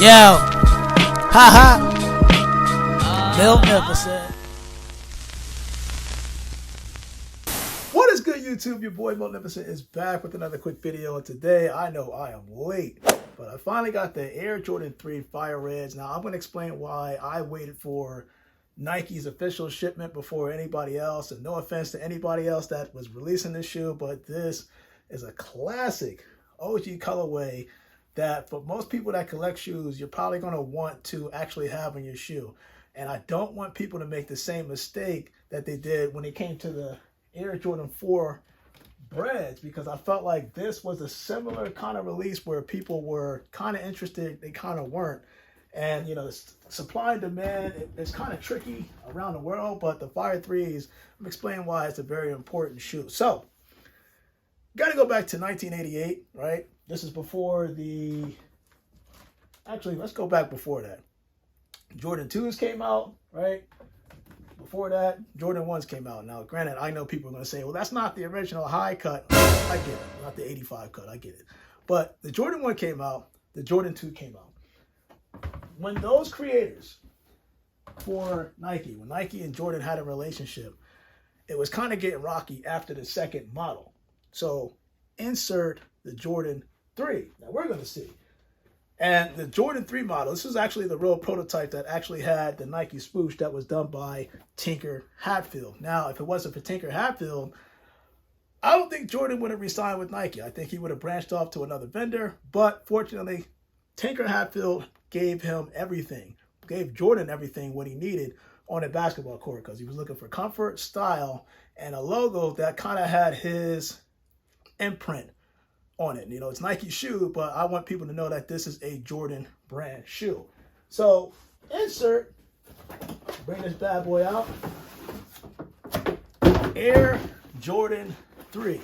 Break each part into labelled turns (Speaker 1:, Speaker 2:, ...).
Speaker 1: Yo, haha, Miltnificent.
Speaker 2: What is good, YouTube? Your boy Miltnificent is back with another quick video, and today I know I am late, but I finally got the Air Jordan 3 Fire Reds. Now I'm going to explain why I waited for Nike's official shipment before anybody else, and no offense to anybody else that was releasing this shoe, but this is a classic OG colorway that for most people that collect shoes, you're probably going to want to actually have in your shoe. And I don't want people to make the same mistake that they did when it came to the Air Jordan 4 Breads, because I felt like this was a similar kind of release where people were kind of interested, they kind of weren't. And, you know, supply and demand, it's kind of tricky around the world, but the Fire 3s, I'm explaining why it's a very important shoe. So, got to go back to 1988, right? This is before actually, let's go back before that. Jordan 2s came out, right? Before that, Jordan 1s came out. Now, granted, I know people are going to say, well, that's not the original high cut. I get it. Not the 85 cut. I get it. But the Jordan 1 came out. The Jordan 2 came out. When those creators for Nike, when Nike and Jordan had a relationship, it was kind of getting rocky after the second model. So insert the Jordan 3. Now we're going to see. And the Jordan 3 model, this was actually the real prototype that actually had the Nike swoosh that was done by Tinker Hatfield. Now, if it wasn't for Tinker Hatfield, I don't think Jordan would have re-signed with Nike. I think he would have branched off to another vendor. But fortunately, Tinker Hatfield gave him everything, gave Jordan everything what he needed on a basketball court, because he was looking for comfort, style, and a logo that kind of had his imprint on it. You know, it's Nike's shoe, but I want people to know that this is a Jordan brand shoe. So insert, bring this bad boy out, Air Jordan 3,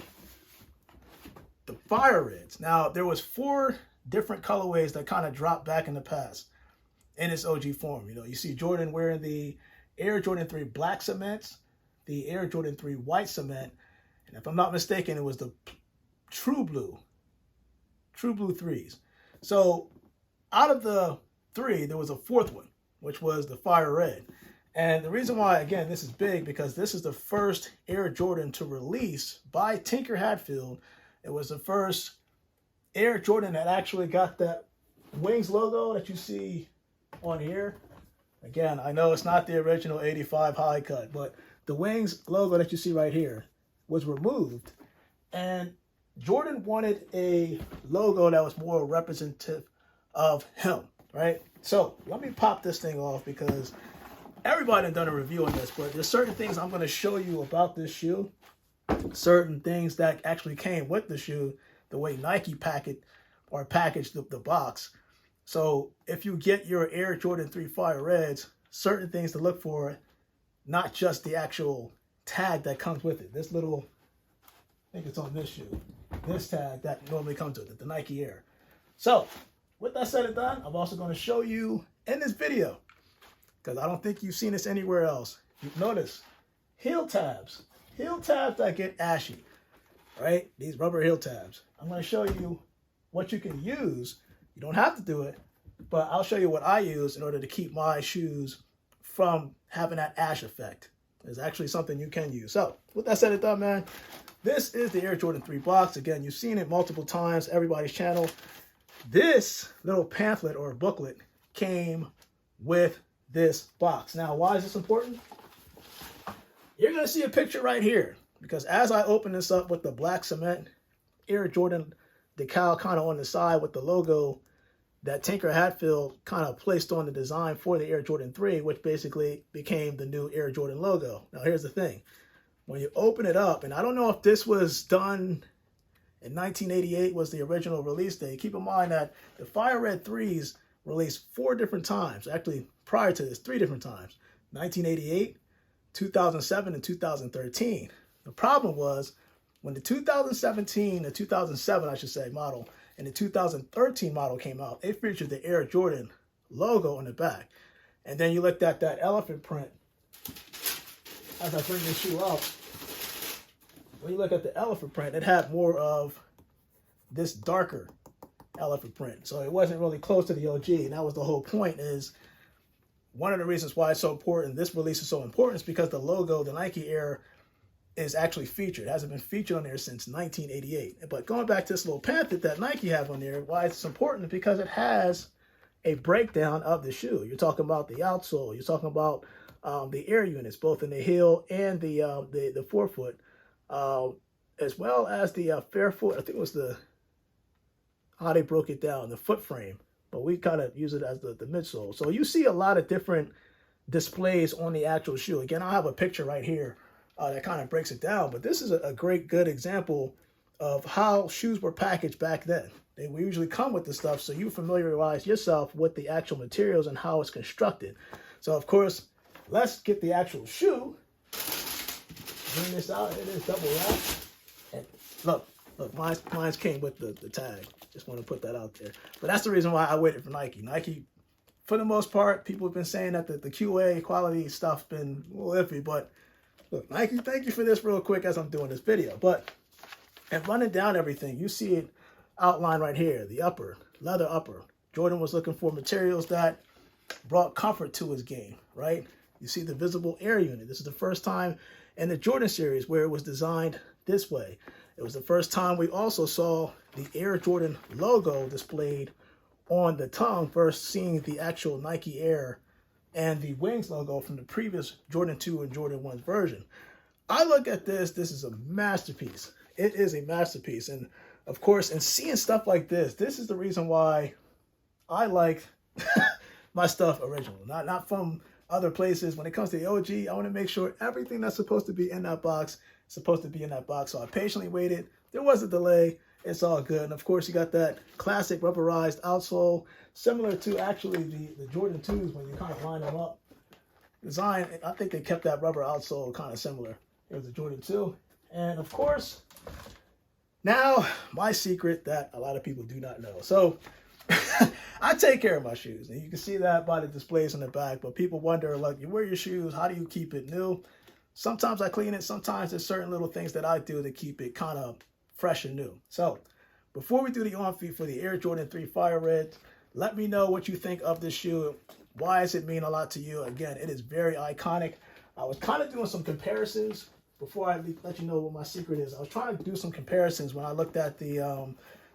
Speaker 2: the Fire Reds. Now there was 4 different colorways that kind of dropped back in the past in its OG form. You know, you see Jordan wearing the Air Jordan 3 black cements, the Air Jordan 3 white cement, and if I'm not mistaken, it was the True Blue 3s. So out of the 3, there was a 4th one, which was the Fire Red. And the reason why, again, this is big, because this is the first Air Jordan to release by Tinker Hatfield. It was the first Air Jordan that actually got that Wings logo that you see on here. Again, I know it's not the original 85 high cut, but the Wings logo that you see right here was removed, and Jordan wanted a logo that was more representative of him, right? So let me pop this thing off, because everybody has done a review on this, but there's certain things I'm going to show you about this shoe, certain things that actually came with the shoe, the way Nike packaged the box. So if you get your Air Jordan 3 Fire Reds, certain things to look for, not just the actual tag that comes with it. This little, I think it's on this shoe, this tag that normally comes with it, the Nike Air. So with that said and done, I'm also going to show you in this video, because I don't think you've seen this anywhere else. You've noticed heel tabs that get ashy, right? These rubber heel tabs. I'm going to show you what you can use. You don't have to do it, but I'll show you what I use in order to keep my shoes from having that ash effect. It's actually something you can use. So with that said and done, man, this is the Air Jordan 3 box. Again, you've seen it multiple times, everybody's channel. This little pamphlet or booklet came with this box. Now, why is this important? You're going to see a picture right here, because as I open this up with the black cement Air Jordan decal kind of on the side with the logo that Tinker Hatfield kind of placed on the design for the Air Jordan 3, which basically became the new Air Jordan logo. Now, here's the thing. When you open it up, and I don't know if this was done in 1988 was the original release date. Keep in mind that the Fire Red 3s released 4 different times. Actually, prior to this, 3 different times. 1988, 2007, and 2013. The problem was when the 2017, the 2007, I should say, model, and the 2013 model came out, it featured the Air Jordan logo on the back. And then you looked at that elephant print. As I bring this shoe up, when you look at the elephant print, it had more of this darker elephant print. So it wasn't really close to the OG. And that was the whole point, is one of the reasons why it's so important, this release is so important, is because the logo, the Nike Air, is actually featured. It hasn't been featured on there since 1988. But going back to this little pamphlet that Nike have on there, why it's important, because it has a breakdown of the shoe. You're talking about the outsole. You're talking about the air units, both in the heel and the forefoot, as well as the fairfoot. I think it was how they broke it down, the foot frame. But we kind of use it as the midsole. So you see a lot of different displays on the actual shoe. Again, I'll have a picture right here that kind of breaks it down. But this is a good example of how shoes were packaged back then. They usually come with this stuff, so you familiarize yourself with the actual materials and how it's constructed. So, of course, let's get the actual shoe. Bring this out. It is double wrapped. And look, mine's came with the tag. Just want to put that out there. But that's the reason why I waited for Nike. Nike, for the most part, people have been saying that the QA quality stuff's been a little iffy, but look, Nike, thank you for this real quick as I'm doing this video. But, and running down everything, you see it outlined right here, the upper, leather upper. Jordan was looking for materials that brought comfort to his game, right? You see the visible air unit. This is the first time in the Jordan series where it was designed this way. It was the first time we also saw the Air Jordan logo displayed on the tongue, versus seeing the actual Nike Air and the Wings logo from the previous Jordan 2 and Jordan 1 version. I look at this is a masterpiece. It is a masterpiece. And of course, in seeing stuff like this is the reason why I like my stuff original, not from other places. When it comes to the OG, I want to make sure everything that's supposed to be in that box is supposed to be in that box. So I patiently waited. There was a delay. It's all good. And of course, you got that classic rubberized outsole, similar to actually the Jordan 2s when you kind of line them up. Design, I think they kept that rubber outsole kind of similar. Here's the Jordan 2. And of course, now my secret that a lot of people do not know. So I take care of my shoes, and you can see that by the displays in the back. But people wonder, like, you wear your shoes, how do you keep it new? Sometimes I clean it. Sometimes there's certain little things that I do to keep it kind of fresh and new. So before we do the on-feet for the Air Jordan 3 Fire Red, let me know what you think of this shoe. Why does it mean a lot to you? Again, it is very iconic. I was kind of doing some comparisons before I let you know what my secret is. I was trying to do some comparisons when I looked at the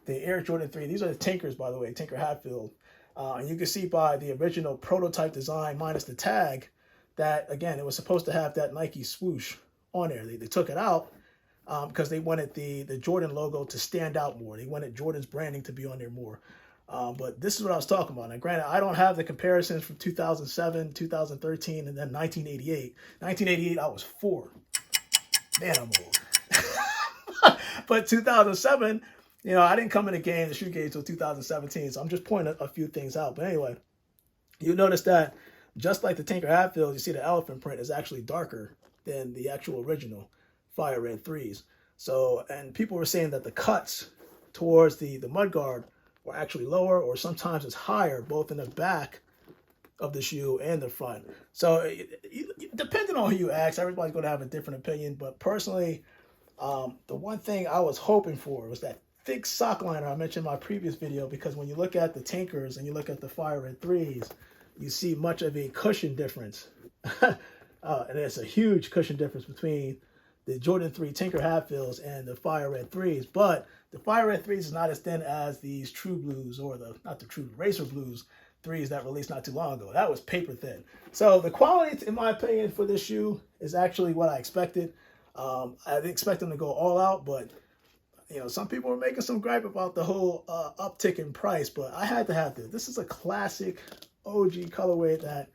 Speaker 2: Air Jordan 3. These are the Tinkers, by the way, Tinker Hatfield. And you can see by the original prototype design minus the tag that, again, it was supposed to have that Nike swoosh on there. They took it out because they wanted the Jordan logo to stand out more. They wanted Jordan's branding to be on there more. But this is what I was talking about. Now, granted, I don't have the comparisons from 2007, 2013, and then 1988. 1988, I was 4. Man, I'm old. But 2007, I didn't come in the game, the shoe game, until 2017. So I'm just pointing a few things out. But anyway, you notice that just like the Tinker Hatfield, you see the elephant print is actually darker than the actual original Fire Red 3s. So, and people were saying that the cuts towards the mudguard were actually lower, or sometimes it's higher, both in the back of the shoe and the front. So depending on who you ask, everybody's going to have a different opinion. But personally, the one thing I was hoping for was that thick sock liner I mentioned in my previous video, because when you look at the Tinkers and you look at the Fire Red 3s, you see much of a cushion difference. And there's a huge cushion difference between the Jordan 3 Tinker Hatfields and the Fire Red 3s. But the Fire Red 3s is not as thin as these True Blues, or not the True Racer Blues 3s that released not too long ago. That was paper thin. So the quality, in my opinion, for this shoe is actually what I expected. I didn't expect them to go all out, but some people were making some gripe about the whole uptick in price, but I had to have this. This is a classic OG colorway that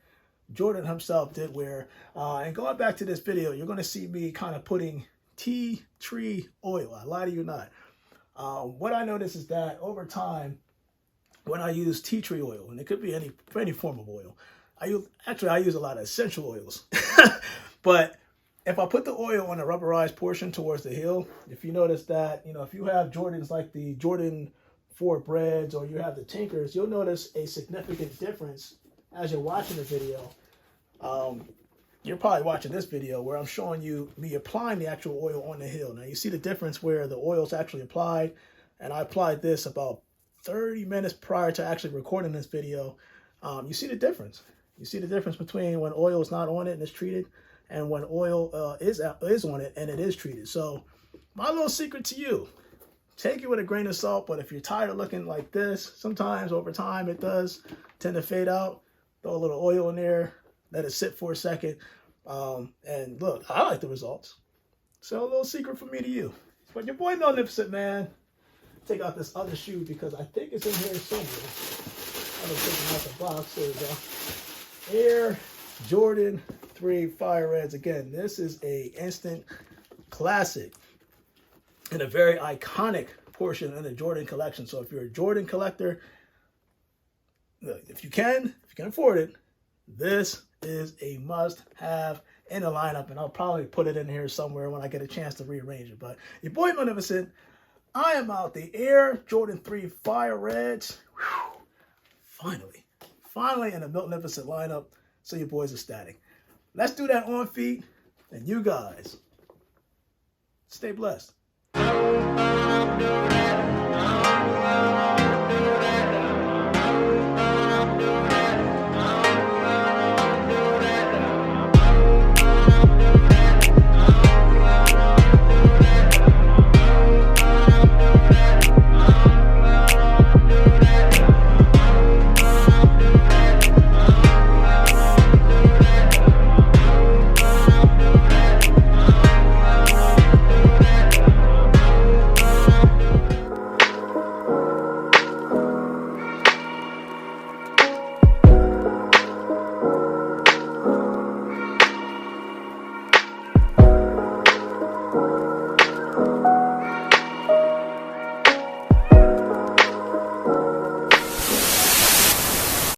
Speaker 2: Jordan himself did wear. And going back to this video, you're going to see me kind of putting tea tree oil. I lie to you not. What I noticed is that over time, when I use tea tree oil, and it could be any form of oil, I use a lot of essential oils. But if I put the oil on the rubberized portion towards the heel, if you notice that, if you have Jordans like the Jordan 4 Breads, or you have the Tinkers, you'll notice a significant difference as you're watching the video. You're probably watching this video where I'm showing you me applying the actual oil on the heel. Now you see the difference where the oil's actually applied, and I applied this about 30 minutes prior to actually recording this video, you see the difference. You see the difference between when oil is not on it and it's treated, and when oil is on it and it is treated. So my little secret to you, take it with a grain of salt, but if you're tired of looking like this, sometimes over time it does tend to fade out. Throw a little oil in there, let it sit for a second, and look, I like the results. So a little secret from me to you. But your boy Miltnificent, man. Take out this other shoe because I think it's in here somewhere. I'm gonna take it out the box. There we go. Air Jordan 3 Fire Reds. Again, this is a instant classic and a very iconic portion in the Jordan collection. So if you're a Jordan collector, if you can afford it, this is a must-have in the lineup, and I'll probably put it in here somewhere when I get a chance to rearrange it. But your boy Miltnificent, I am out. The Air Jordan 3 Fire Reds. Whew. Finally in the Miltnificent lineup. So your boy's ecstatic. Let's do that on feet, and you guys stay blessed.